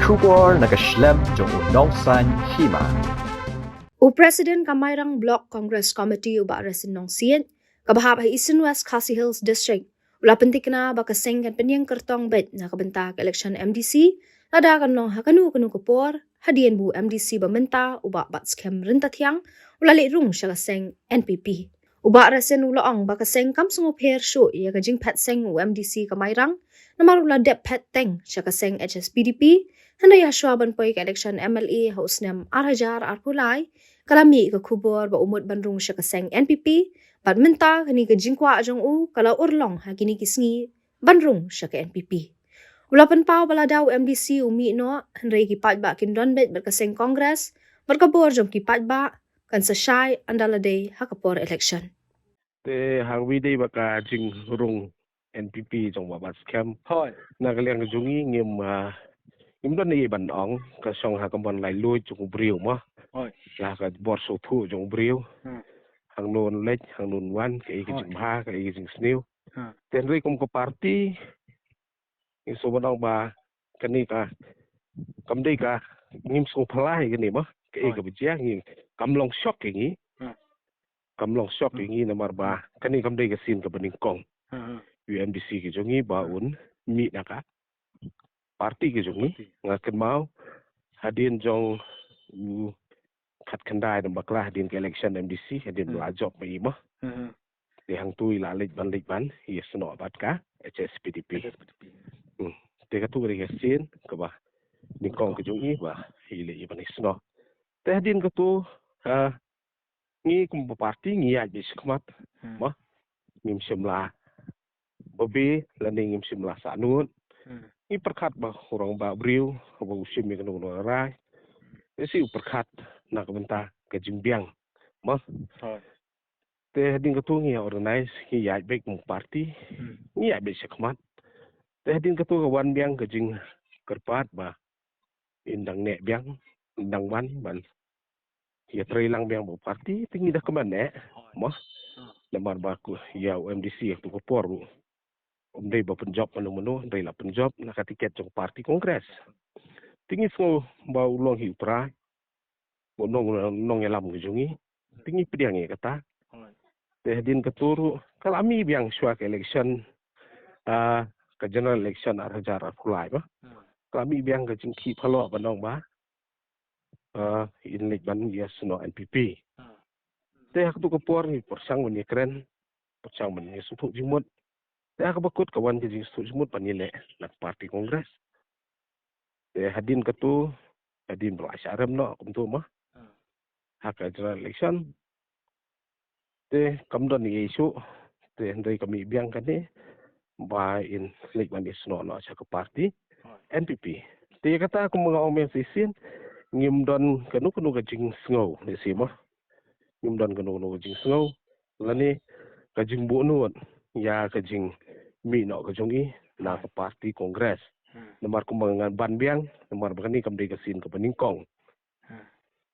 Kubor nakaslem jong unongsan hima. President Kamairang Block Congress Committee uba resin nong sien kabahap ay Eastern West Khasi Hills District ula pentik na bakaseng kan penyeng kertong bet na kabentak election MDC lada kan nong hakanu kupor hadian bu MDC bamenta uba bat skem rentatiang ula rung syagaseng NPP uba resin ulaong bakaseng kam sungup her shu ya kajing pet seng u MDC Kamairang namar ula dep pet teng syagaseng HSPDP handai haswaban poi ke election MLA hausnem arhajar arpulai kalami ke kubur ba umut bandrung syakaseng NPP bat menta kini ke jingkwa ajong u kalau urlong ha kini kisngi bandrung syaka NPP ulapan pau baladau MDC umi no hendrai ki pat ba kin don bet berkaseng kongres berkabur jong ki pat ba kan sashai andalade hakapor election te hangwi dei baka jing rung NPP jong wa bas camp hoi na kaliang jungi ngim don ni ban ong ka song ha kambon lai lui chung briu ma hoi la ka bor so thu jong briu hang non lech hang non wan ke ki jing ha ke ki jing sniu ten ri kum ko party ni so bonong ba kani ka kam dei ka ngim so phlai ke ni ma ke ka bijia ngi kam long shock ke ni kam long shock ke ni namar ba kani kam dei ka sin ka bening kong UMDC ke jongi ba un mi naka party ke jongi ngaken mau hadin jong khat khandai dam bakla hadin ke election MDC hadin la job mai ma de hang tui la lek ban yes no bat ka HSPDP te ka tu ri sin ka ba ni kong ke jongi ba hile i ban isno te hadin ka tu ni kum party ngi aj bis kmat ma ngim simla bobi landing ngim simla sanut ni perkat ba orang ba briu ba usim mi kanu no rai esi perkat na kabenta ke jimbiang ma te hadin ka tu ngi organize ki ya bek mung party ni ya be sekmat te hadin ka tu ka wan biang ke jing kerpat ba indang ne biang indang ban ya trailang biang bo party tingi dah keman ne ma lamar ba ku ya MDC tu ko poru dei ba penjob menu dei la penjob na ka tiket jong party kongres tingi so ba ulong hi pra bo nong elam jungi tingi pediang e kata te din keturu kalami biang swak election ka general election arhajar fulai ba kalami biang ka jingki phalo ba nong ba in lek ban yes no NPP te hak tu ko por ni persang ni kren persang ni sutuk jimut te hak bakut kawan ke jing sutuk jimut panile nak party kongres te hadin ketu hadin bro asyaram no kum tu mah hak general election te kamdon ni isu te ndai kami biang kan ni ba in lek ban isno no sa party NPP te kata aku mga omen sisin ngim don kanu ka jing sngo ni sima ngim don kanu ka jing sngo lani ka jing bu nuot ya ka jing mi no ka jongi na ka party kongres namar kumangan ban biang namar bakani kam dei ka sin ka peningkong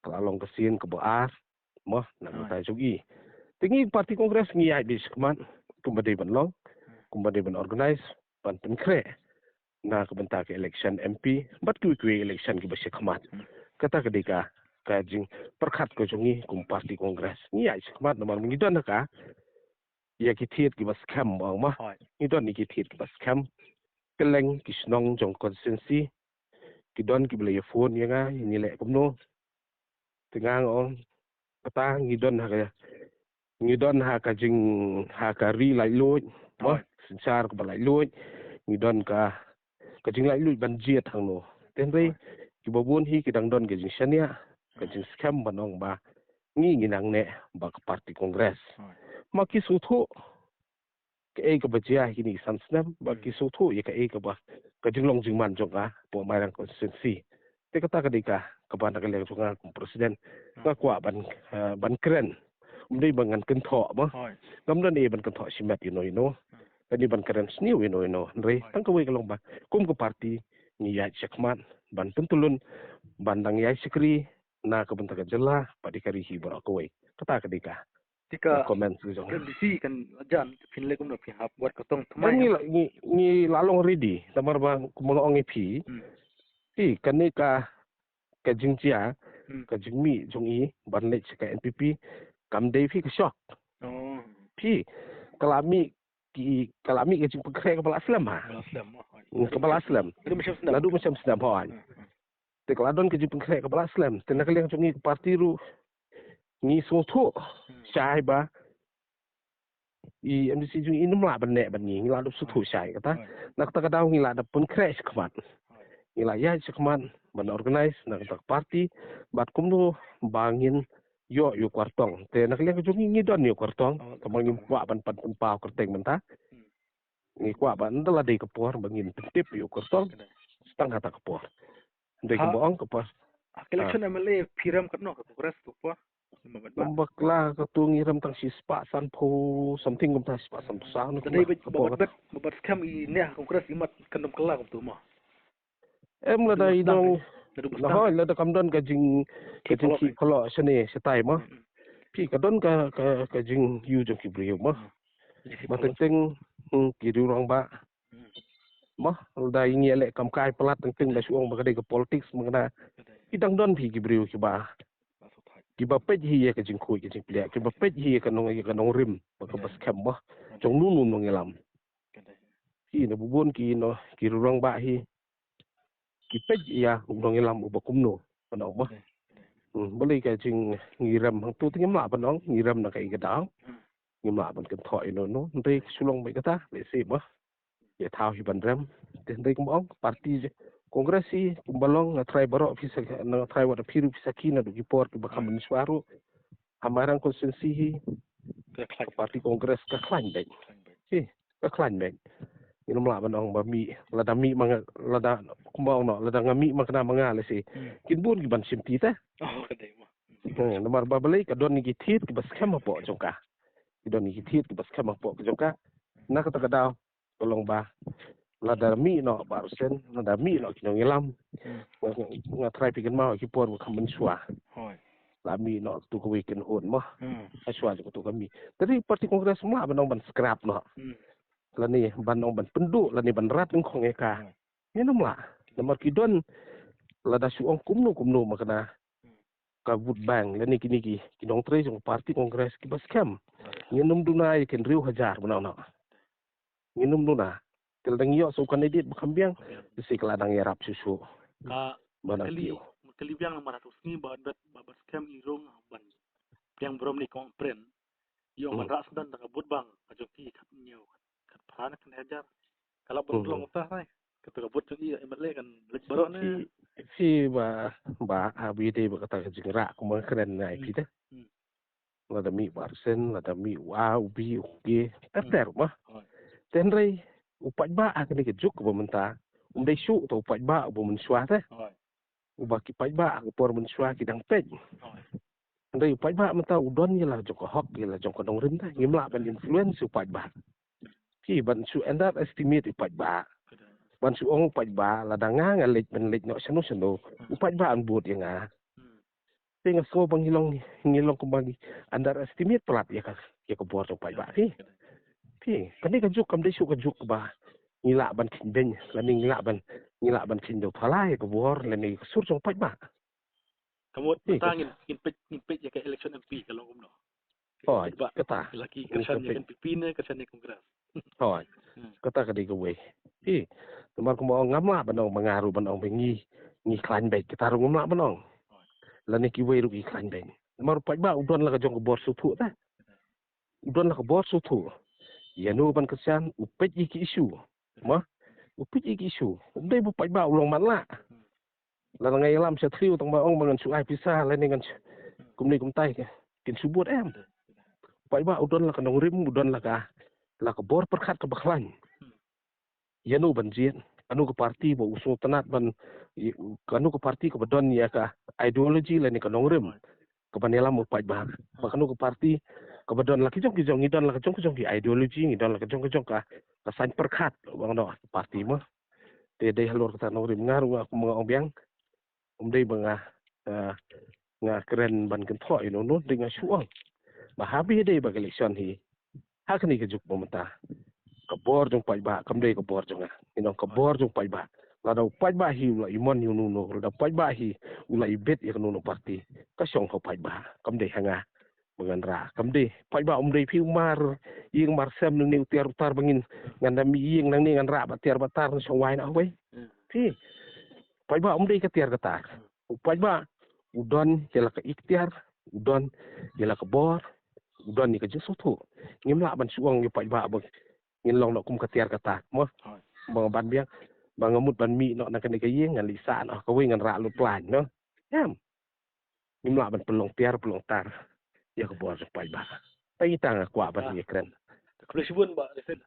kalalong ka sin ka baar mah na ka jogi tingi party kongres ngi ai bis kman kumbade ban long kumbade ban organize ban penkre na ka bentak election MP bat ku election ki base khamat kata kadika ka jing perkhat ko jongi kum party kongres ngi ai khamat namar ngi don ka ya ki thiet ki bas kham bang ma ngi don ni ki thiet ki bas kham keleng kisnong jong consistency ki don ki bele phone yanga ni le kumno tingang ong kata ngi don ha ka jing ha ka ri lai lo ma sinsar ko lai lo ngi don ka jing lai lu ban jiet hang no ten rei ki babun hi ki dang don ke jing shania ka jing scam banong ba ngi nang ne ba ka party kongres ma ki su thu ke e ka bajia hi ni samsnam ba ki su thu ye ka e ka ba ka jing long jing man jonga po mai rang consistency te kata ka dika ka ban ka le sunga kum president ka kwa ban kren dei bangan kan tho ba ngam don e ban kan tho simat ino kani ban karen sniu ino re tang ka we ka long ba kum ko party ni ya chakman ban tuntulun bandang ya sikri na ka bentaka jela padikari hi ba ko we kata ka dika tika comment jong kan disi kan ajan finle kum no pi hap buat kotong ni lalong ready tamar ba kumang ongi pi Pi kani ka jingja Hmm. ka jingmi jongi ban lech ka NPP kam dei phi ka shock. Oh. Pi kalami ka jing pengkre kepala Islam ha. Kepala Islam. Kepala Islam. Itu macam senang. Ladu macam sedap hawan. Te keladon ke jing pengkre kepala Islam. Te nak liang jongi parti ru ngi so thu syai ba i MDC jung inum la ban ne ban ngi ladu su thu syai kata. Nak ta kadau ngi la da pengkre sekmat. Ngi la ya sekmat ban organize nak tak parti bat kumnu bangin yo kwartong te nak liang jongi ngi don yo kwartong kamang ngi wa ban pan pau kerteng mentah ngi kwa ban dala de kapor bangin tip yo kwartong setengah tak kapor de Ha. boong kapor Election MLA piram kat no ke Kongres tu apa? Membaklah ketua ngiram tang si spa san po something kum ta spa san po sa no Tadi babat scam ini Kongres imat kandam kelak tu mah. em la dai dong Nadu la ho la da kam don ka jing ki kolo sene setai ma pi ka don ka jing yu jong ki brio ma ba teng teng ki ru rong ba ma da ingi elek kam kai pelat teng teng da suong ba ka de ka politics mangna idang don pi ki brio ki ba ki ba pej hi ka jing khoi ki jing plek ki ba pej hi ka nong rim ba ka bas kam ba jong nu nu nong elam hi na bubun ki no ki ru rong ba hi ki pej ya nong elam ba kumno panong ba boleh ka jing ngiram hang tu tingam la panong ngiram na kai ka dang ngim la ban kan thoi no no ndai sulong ba kata le se ba ya thau hi ban ram te ndai kum ong parti kongresi kumbalong na try baro office na try wa phiru pisaki na du report ba kam ni suaru hamarang konsensi hi parti kongres ka klan dai ka klan dai inum la ban ong ba mi la da mi mang la da kumbang no la da ngami makna manga le se kin bun ki ban simpi ta Oh, kedai mah. nomor ba balai ka don ni ki thit ki bas kham po jongka ki don ni ki thit ki bas kham po jongka na ka ta ka daw tolong ba la da mi no ba sen la da mi no ki no ngilam nga try pi kan ma ki por ko kam ban swa Hoi. la mi no tu ko weekend hon ma Hmm. aswa ko tu kami tadi parti kongres ma ban ban scrap no la ni ban ban pendu la ni ban rat ng khong eka ni nom la nomor ki don la da su ong kumno makna ka vote bank la ni ki kinong tre jong parti kongres ki bas kam ni nom dunai ken riu hajar bana no ni nom duna tel dang yo so kandidat bakambiang si keladang yarap susu Ka bana kali kiu kali biang 500 ni babat scam irong ban yang brom ni kong pren. Yo man ras dan tak but bang ajoki kat nyau kat parana kan hajar. Kalau belum tah ai. Ketua but tu iya MLA kan lek barok ni. si ba abi de ba kata jingra ko man kren nai pi de la da mi barsen la da mi wa ubi uge ter ma ten rei upat ba ka ni ke juk ba menta dei su to upat ba bo men swa te Hoi. uba ki pat ba ko por men swa ki dang pej Hoi. dei upat ba menta udon ni la jok hok ni la jok dong rin ta ngim la ban influence upat ba ki ban su end up estimate upat ba ban su ong upat ba la da nga lek ben lek no sanu upat ba an bot yang a Tengah so bang ngilong ko bang underestimate pelat ya ka buat upat ba pi kani ka juk kam dei su ka juk ba ngila ban kindeng lani ngila ban kindo thalai ka buor lani sur jong pat ba Kamu tangin impet ya ke election MP kalau kumno. oi kata Laki kersan ya MP ne kersan ni kongres. oi kata ka di ka we temar ko mo ngama banong mangaru banong bengi ngi klan baik kita ru ngama banong lani ki we ru ki klan baik temar pat ba udon la ka jong ka buor su thu ta udon la ka buor su thu ya no ban kersan upet ki isu ma upit iki isu dei bu pat ba ulong man la la ngai lam sa thriu tong ba ong mangan su ai pisa la ni ngan kum ni kum tai kin subut em pat ba udon la ka nong rim udon la ka bor perkhat ka bakhlan ya no ban jien anu ka parti bo usul tanat ban anu ka parti ka badon ya ka ideology la ni ka nong rim ka banela mo pat ba anu ka parti ka badon la ki jong idon la ka jong ki ideology idon la ka jong ka san perkhat bang no parti mo te dei halor ka nong rim ngaru aku mga obyang dei banga nga keren ban kan thoi no no dei nga suang ba habi dei ba election hi hakni ka juk bomata ka bor jong pai ba kam dei ka bor jong inong ka bor jong pai ba Lada pai ba hi ula imon yu nuno, lada pai ba hi ula ibet ya nuno parti. Ka syong ho pai ba, kam de hanga mengan ra. Kam de pai ba de pi mar ying mar sem nang ni tiar utar bangin ngan da mi ying nang ni ngan ra ba tiar batar syong wai na we. Ti pai ba de ka tiar katar. Pai ba udon jela ka ikhtiar, udon jela ka bor, udon ni ka jesu tu. Ngim la ban suang yu pai ba bang. Ngin long nak kum ka tiar katar. Mo bang ban biang bang ngamut ban mi no nak ka yeng ngan lisa no ka we ngan ra lu plan no. Yam. Ngim la ban pelong tiar pelong tar. Ya ka bor pai ba. Tai tang kwa ban ni kren. Kalau sibun ba, Resen.